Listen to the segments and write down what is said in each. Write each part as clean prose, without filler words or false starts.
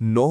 9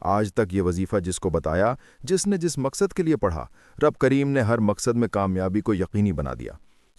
آج تک یہ وظیفہ جس کو بتایا، جس نے جس مقصد کے لیے پڑھا، رب کریم نے ہر مقصد میں کامیابی کو یقینی بنا دیا۔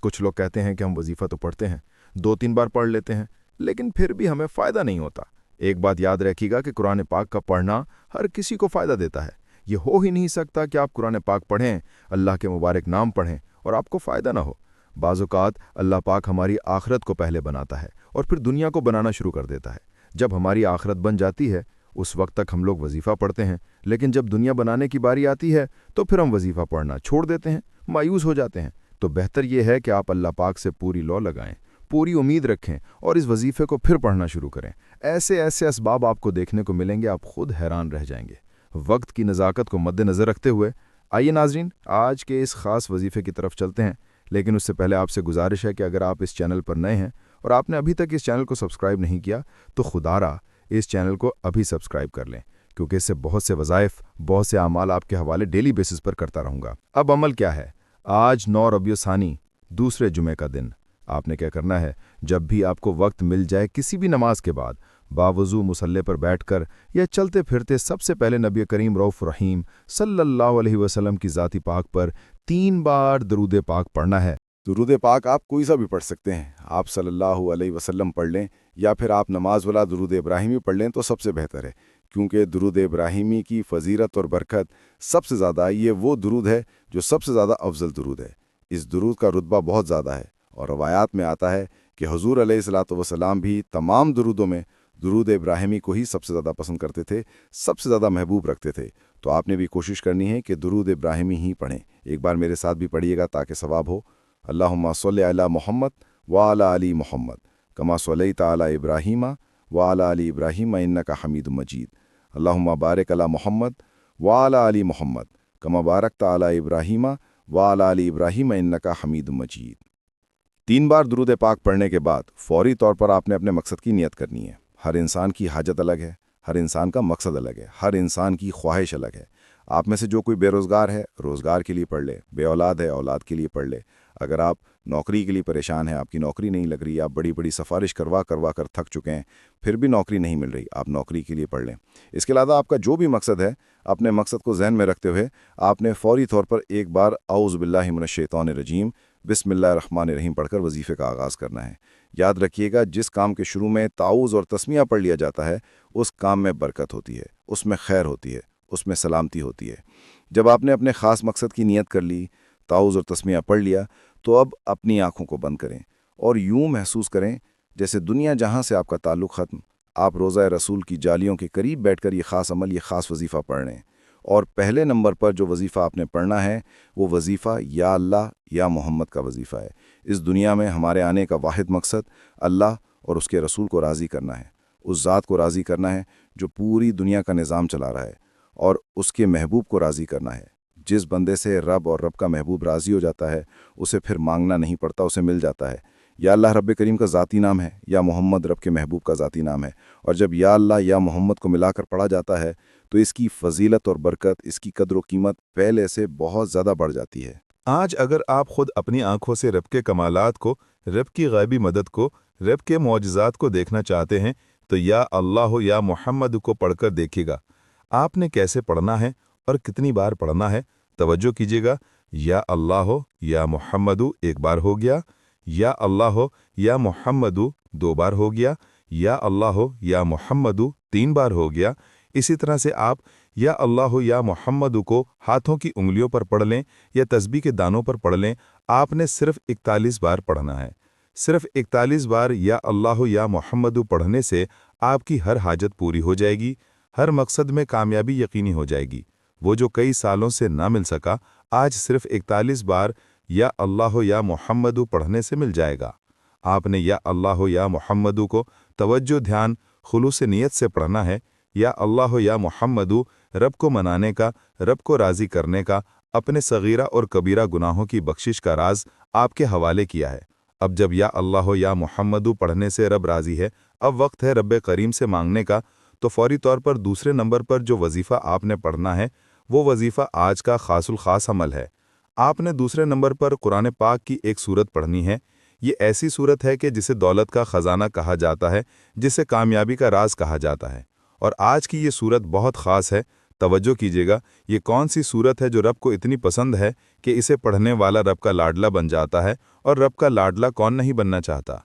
کچھ لوگ کہتے ہیں کہ ہم وظیفہ تو پڑھتے ہیں، 2-3 بار پڑھ لیتے ہیں، لیکن پھر بھی ہمیں فائدہ نہیں ہوتا۔ ایک بات یاد رکھیے گا کہ قرآن پاک کا پڑھنا ہر کسی کو فائدہ دیتا ہے۔ یہ ہو ہی نہیں سکتا کہ آپ قرآن پاک پڑھیں، اللہ کے مبارک نام پڑھیں اور آپ کو فائدہ نہ ہو۔ بعض اوقات اللہ پاک ہماری آخرت کو پہلے بناتا ہے اور پھر دنیا کو بنانا شروع کر دیتا ہے۔ جب ہماری آخرت بن جاتی ہے اس وقت تک ہم لوگ وظیفہ پڑھتے ہیں، لیکن جب دنیا بنانے کی باری آتی ہے تو پھر ہم وظیفہ پڑھنا چھوڑ دیتے ہیں، مایوس ہو جاتے ہیں۔ تو بہتر یہ ہے کہ آپ اللہ پاک سے پوری لو لگائیں، پوری امید رکھیں اور اس وظیفے کو پھر پڑھنا شروع کریں۔ ایسے اسباب آپ کو دیکھنے کو ملیں گے، آپ خود حیران رہ جائیں گے۔ وقت کی نزاکت کو مد نظر رکھتے ہوئے آئیے ناظرین آج کے اس خاص وظیفے کی طرف چلتے ہیں، لیکن اس سے پہلے آپ سے گزارش ہے کہ اگر آپ اس چینل پر نئے ہیں اور آپ نے ابھی تک اس چینل کو سبسکرائب نہیں کیا تو خدا را اس چینل کو ابھی سبسکرائب کر لیں، کیونکہ اس سے بہت سے وظائف، بہت سے اعمال آپ کے حوالے ڈیلی بیسس پر کرتا رہوں گا۔ اب عمل کیا ہے؟ آج 9 ربیع الثانی دوسرے جمعے کا دن آپ نے کیا کرنا ہے؟ جب بھی آپ کو وقت مل جائے کسی بھی نماز کے بعد باوضو مصلی پر بیٹھ کر یا چلتے پھرتے سب سے پہلے نبی کریم رؤوف رحیم صلی اللہ علیہ وسلم کی ذاتی پاک پر 3 بار درود پاک پڑھنا ہے۔ درود پاک آپ کوئی سا بھی پڑھ سکتے ہیں، آپ صلی اللہ علیہ وسلم پڑھ لیں یا پھر آپ نماز والا درود ابراہیمی پڑھ لیں تو سب سے بہتر ہے، کیونکہ درود ابراہیمی کی فضیلت اور برکت سب سے زیادہ، یہ وہ درود ہے جو سب سے زیادہ افضل درود ہے۔ اس درود کا رتبہ بہت زیادہ ہے اور روایات میں آتا ہے کہ حضور علیہ الصلوۃ والسلام بھی تمام درودوں میں درود ابراہیمی کو ہی سب سے زیادہ پسند کرتے تھے، سب سے زیادہ محبوب رکھتے تھے۔ تو آپ نے بھی کوشش کرنی ہے کہ درود ابراہیمی ہی پڑھیں۔ ایک بار میرے ساتھ بھی پڑھیے گا تاکہ ثواب ہو۔ اللہم صلی علی محمد وعلی آل محمد کما صلیت علی ابراہیم وعلی آل ابراہیم انک حمید مجید۔ اللہم بارک علی محمد وعلی آل محمد کما بارکت علی ابراہیم وعلی آل ابراہیم انک حمید مجید۔ 3 بار درود پاک پڑھنے کے بعد فوری طور پر آپ نے اپنے مقصد کی نیت کرنی ہے۔ ہر انسان کی حاجت الگ ہے، ہر انسان کا مقصد الگ ہے، ہر انسان کی خواہش الگ ہے۔ آپ میں سے جو کوئی بے روزگار ہے روزگار کے لیے پڑھ لے، بے اولاد ہے اولاد کے لیے پڑھ لے، اگر آپ نوکری کے لیے پریشان ہیں، آپ کی نوکری نہیں لگ رہی، آپ بڑی بڑی سفارش کروا کر تھک چکے ہیں، پھر بھی نوکری نہیں مل رہی، آپ نوکری کے لیے پڑھ لیں۔ اس کے علاوہ آپ کا جو بھی مقصد ہے، اپنے مقصد کو ذہن میں رکھتے ہوئے آپ نے فوری طور پر ایک بار اعوذ باللہ من الشیطان الرجیم بسم اللہ الرحمن الرحیم پڑھ کر وظیفے کا آغاز کرنا ہے۔ یاد رکھیے گا جس کام کے شروع میں تعوذ اور تسمیہ پڑھ لیا جاتا ہے اس کام میں برکت ہوتی ہے، اس میں خیر ہوتی ہے، اس میں سلامتی ہوتی ہے۔ جب آپ نے اپنے خاص مقصد کی نیت کر لی، تعوذ اور تسمیہ پڑھ لیا، تو اب اپنی آنکھوں کو بند کریں اور یوں محسوس کریں جیسے دنیا جہاں سے آپ کا تعلق ختم، آپ روضہ رسول کی جالیوں کے قریب بیٹھ کر یہ خاص عمل، یہ خاص وظیفہ پڑھ رہے ہیں۔ اور پہلے نمبر پر جو وظیفہ آپ نے پڑھنا ہے وہ وظیفہ یا اللہ یا محمد کا وظیفہ ہے۔ اس دنیا میں ہمارے آنے کا واحد مقصد اللہ اور اس کے رسول کو راضی کرنا ہے، اس ذات کو راضی کرنا ہے جو پوری دنیا کا نظام چلا رہا ہے، اور اس کے محبوب کو راضی کرنا ہے۔ جس بندے سے رب اور رب کا محبوب راضی ہو جاتا ہے اسے پھر مانگنا نہیں پڑتا، اسے مل جاتا ہے۔ یا اللہ رب کریم کا ذاتی نام ہے، یا محمد رب کے محبوب کا ذاتی نام ہے، اور جب یا اللہ یا محمد کو ملا کر پڑھا جاتا ہے تو اس کی فضیلت اور برکت، اس کی قدر و قیمت پہلے سے بہت زیادہ بڑھ جاتی ہے۔ آج اگر آپ خود اپنی آنکھوں سے رب کے کمالات کو، رب کی غیبی مدد کو، رب کے معجزات کو دیکھنا چاہتے ہیں تو یا اللہ یا محمد کو پڑھ کر دیکھیے گا۔ آپ نے کیسے پڑھنا ہے اور کتنی بار پڑھنا ہے؟ توجہ کیجیے گا، یا اللہ یا محمد 1 بار ہو گیا، یا اللہ یا محمد 2 بار ہو گیا، یا اللہ یا محمد 3 بار ہو گیا۔ اسی طرح سے آپ یا اللہ یا محمد کو ہاتھوں کی انگلیوں پر پڑھ لیں یا تسبیح کے دانوں پر پڑھ لیں۔ آپ نے صرف 41 بار پڑھنا ہے۔ صرف 41 بار یا اللہ یا محمد پڑھنے سے آپ کی ہر حاجت پوری ہو جائے گی، ہر مقصد میں کامیابی یقینی ہو جائے گی۔ وہ جو کئی سالوں سے نہ مل سکا، آج صرف 41 بار یا اللہ یا محمد پڑھنے سے مل جائے گا۔ آپ نے یا اللہ یا محمد کو توجہ، دھیان، خلوص نیت سے پڑھنا ہے۔ یا اللہ یا محمد رب کو منانے کا، رب کو راضی کرنے کا، اپنے صغیرہ اور کبیرہ گناہوں کی بخشش کا راز آپ کے حوالے کیا ہے۔ اب جب یا اللہ یا محمد پڑھنے سے رب راضی ہے، اب وقت ہے رب کریم سے مانگنے کا۔ تو فوری طور پر دوسرے نمبر پر جو وظیفہ آپ نے پڑھنا ہے وہ وظیفہ آج کا خاص الخاص عمل ہے۔ آپ نے دوسرے نمبر پر قرآن پاک کی ایک سورت پڑھنی ہے۔ یہ ایسی سورت ہے کہ جسے دولت کا خزانہ کہا جاتا ہے، جسے کامیابی کا راز کہا جاتا ہے، اور آج کی یہ صورت بہت خاص ہے، توجہ کیجیے گا، یہ کون سی صورت ہے جو رب کو اتنی پسند ہے کہ اسے پڑھنے والا رب کا لاڈلا بن جاتا ہے، اور رب کا لاڈلا کون نہیں بننا چاہتا؟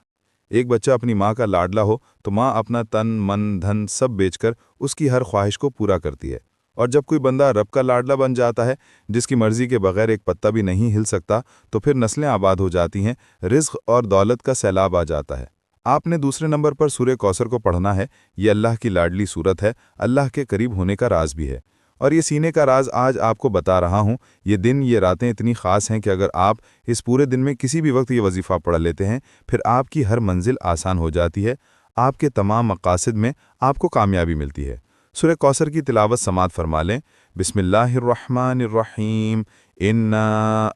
ایک بچہ اپنی ماں کا لاڈلا ہو تو ماں اپنا تن من دھن سب بیچ کر اس کی ہر خواہش کو پورا کرتی ہے، اور جب کوئی بندہ رب کا لاڈلا بن جاتا ہے جس کی مرضی کے بغیر ایک پتا بھی نہیں ہل سکتا، تو پھر نسلیں آباد ہو جاتی ہیں، رزق اور دولت کا سیلاب آ جاتا ہے۔ آپ نے دوسرے نمبر پر سورہ کوثر کو پڑھنا ہے۔ یہ اللہ کی لاڈلی صورت ہے، اللہ کے قریب ہونے کا راز بھی ہے، اور یہ سینے کا راز آج آپ کو بتا رہا ہوں۔ یہ دن، یہ راتیں اتنی خاص ہیں کہ اگر آپ اس پورے دن میں کسی بھی وقت یہ وظیفہ پڑھ لیتے ہیں، پھر آپ کی ہر منزل آسان ہو جاتی ہے، آپ کے تمام مقاصد میں آپ کو کامیابی ملتی ہے۔ سورہ کوثر کی تلاوت سماعت فرما لیں۔ بسم اللہ الرحمن الرحیم، انا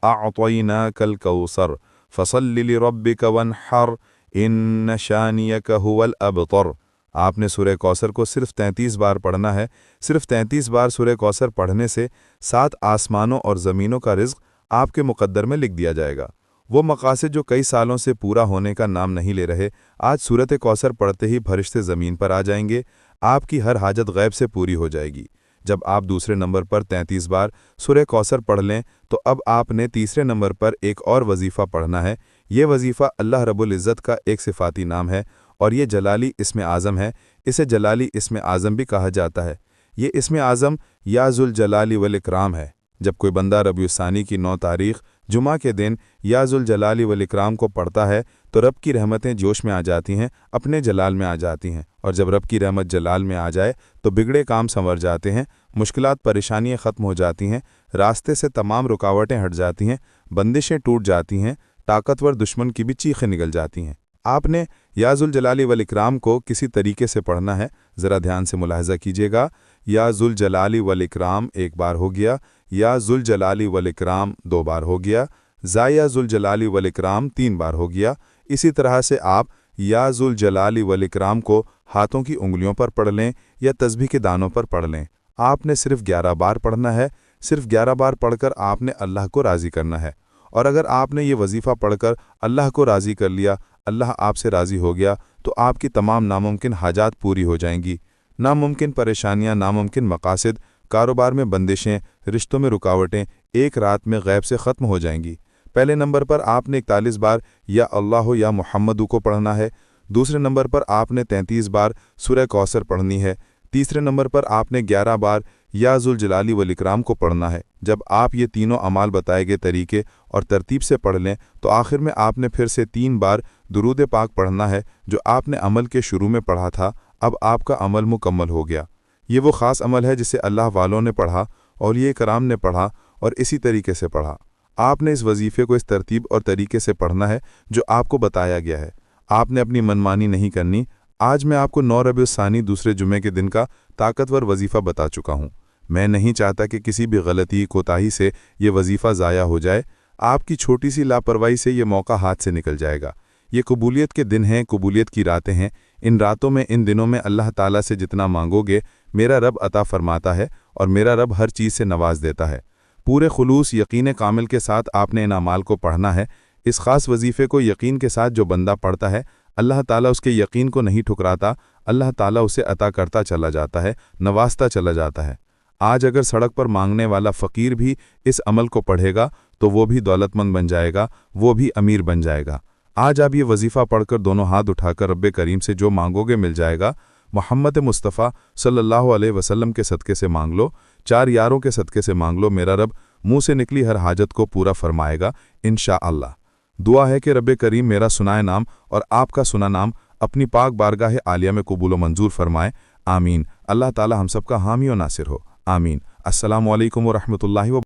اعطیناک الکوثر فصل لربک وانحر ان شانیک هو الابتر۔ آپ نے سورہ کوثر کو صرف 33 بار پڑھنا ہے۔ صرف 33 بار سورہ کوثر پڑھنے سے 7 آسمانوں اور زمینوں کا رزق آپ کے مقدر میں لکھ دیا جائے گا۔ وہ مقاصد جو کئی سالوں سے پورا ہونے کا نام نہیں لے رہے، آج سورۃ کوثر پڑھتے ہی فرشتے زمین پر آ جائیں گے، آپ کی ہر حاجت غیب سے پوری ہو جائے گی۔ جب آپ دوسرے نمبر پر 33 بار سورہ کوثر پڑھ لیں تو اب آپ نے تیسرے نمبر پر ایک اور وظیفہ پڑھنا ہے۔ یہ وظیفہ اللہ رب العزت کا ایک صفاتی نام ہے، اور یہ جلالی اسم اعظم ہے۔ اسے جلالی اسم اعظم بھی کہا جاتا ہے۔ یہ اسم اعظم یا ذوالجلال والاکرام ہے۔ جب کوئی بندہ ربیع الثانی کی 9 تاریخ جمعہ کے دن یا ذوالجلال والاکرام کو پڑھتا ہے تو رب کی رحمتیں جوش میں آ جاتی ہیں، اپنے جلال میں آ جاتی ہیں، اور جب رب کی رحمت جلال میں آ جائے تو بگڑے کام سنور جاتے ہیں، مشکلات پریشانیاں ختم ہو جاتی ہیں، راستے سے تمام رکاوٹیں ہٹ جاتی ہیں، بندشیں ٹوٹ جاتی ہیں، طاقتور دشمن کی بھی چیخیں نکل جاتی ہیں۔ آپ نے یا ذوالجلال والاکرام کو کسی طریقے سے پڑھنا ہے۔ ذرا دھیان سے ملاحظہ کیجیے گا۔ یا ذوالجلال والاکرام 1 بار ہو گیا، یا ذوالجلال والاکرام 2 بار ہو گیا، یا ذوالجلال والاکرام 3 بار ہو گیا۔ اسی طرح سے آپ یا ذوالجلال والاکرام کو ہاتھوں کی انگلیوں پر پڑھ لیں یا تسبیح کے دانوں پر پڑھ لیں۔ آپ نے صرف 11 بار پڑھنا ہے۔ صرف 11 بار پڑھ کر آپ نے اللہ کو راضی کرنا ہے، اور اگر آپ نے یہ وظیفہ پڑھ کر اللہ کو راضی کر لیا، اللہ آپ سے راضی ہو گیا، تو آپ کی تمام ناممکن حاجات پوری ہو جائیں گی۔ ناممکن پریشانیاں، ناممکن مقاصد، کاروبار میں بندشیں، رشتوں میں رکاوٹیں ایک رات میں غیب سے ختم ہو جائیں گی۔ پہلے نمبر پر آپ نے 41 بار یا اللہ یا محمد کو پڑھنا ہے۔ دوسرے نمبر پر آپ نے 33 بار سورہ کوثر پڑھنی ہے۔ تیسرے نمبر پر آپ نے 11 بار یا ذوالجلال والاکرام کو پڑھنا ہے۔ جب آپ یہ تینوں اعمال بتائے گئے طریقے اور ترتیب سے پڑھ لیں تو آخر میں آپ نے پھر سے 3 بار درود پاک پڑھنا ہے جو آپ نے عمل کے شروع میں پڑھا تھا۔ اب آپ کا عمل مکمل ہو گیا۔ یہ وہ خاص عمل ہے جسے اللہ والوں نے پڑھا، اولیاء کرام نے پڑھا، اور اسی طریقے سے پڑھا۔ آپ نے اس وظیفے کو اس ترتیب اور طریقے سے پڑھنا ہے جو آپ کو بتایا گیا ہے۔ آپ نے اپنی منمانی نہیں کرنی۔ آج میں آپ کو 9 ربیع الثانی دوسرے جمعے کے دن کا طاقتور وظیفہ بتا چکا ہوں۔ میں نہیں چاہتا کہ کسی بھی غلطی، کوتاہی سے یہ وظیفہ ضائع ہو جائے۔ آپ کی چھوٹی سی لاپرواہی سے یہ موقع ہاتھ سے نکل جائے گا۔ یہ قبولیت کے دن ہیں، قبولیت کی راتیں ہیں۔ ان راتوں میں، ان دنوں میں اللہ تعالیٰ سے جتنا مانگو گے میرا رب عطا فرماتا ہے، اور میرا رب ہر چیز سے نواز دیتا ہے۔ پورے خلوص، یقین کامل کے ساتھ آپ نے ان اعمال کو پڑھنا ہے۔ اس خاص وظیفے کو یقین کے ساتھ جو بندہ پڑھتا ہے، اللہ تعالیٰ اس کے یقین کو نہیں ٹھکراتا، اللہ تعالیٰ اسے عطا کرتا چلا جاتا ہے، نوازتا چلا جاتا ہے۔ آج اگر سڑک پر مانگنے والا فقیر بھی اس عمل کو پڑھے گا تو وہ بھی دولت مند بن جائے گا، وہ بھی امیر بن جائے گا۔ آج آپ یہ وظیفہ پڑھ کر دونوں ہاتھ اٹھا کر رب کریم سے جو مانگو گے مل جائے گا۔ محمد مصطفیٰ صلی اللہ علیہ وسلم کے صدقے سے مانگ لو، 4 یاروں کے صدقے سے مانگ لو، میرا رب منہ سے نکلی ہر حاجت کو پورا فرمائے گا انشاءاللہ۔ دعا ہے کہ رب کریم میرا سنائے نام اور آپ کا سنا نام اپنی پاک بارگاہ عالیہ میں قبول و منظور فرمائے، آمین۔ اللہ تعالی ہم سب کا حامی و ناصر ہو، آمین۔ السلام علیکم ورحمۃ اللہ وبرکاتہ۔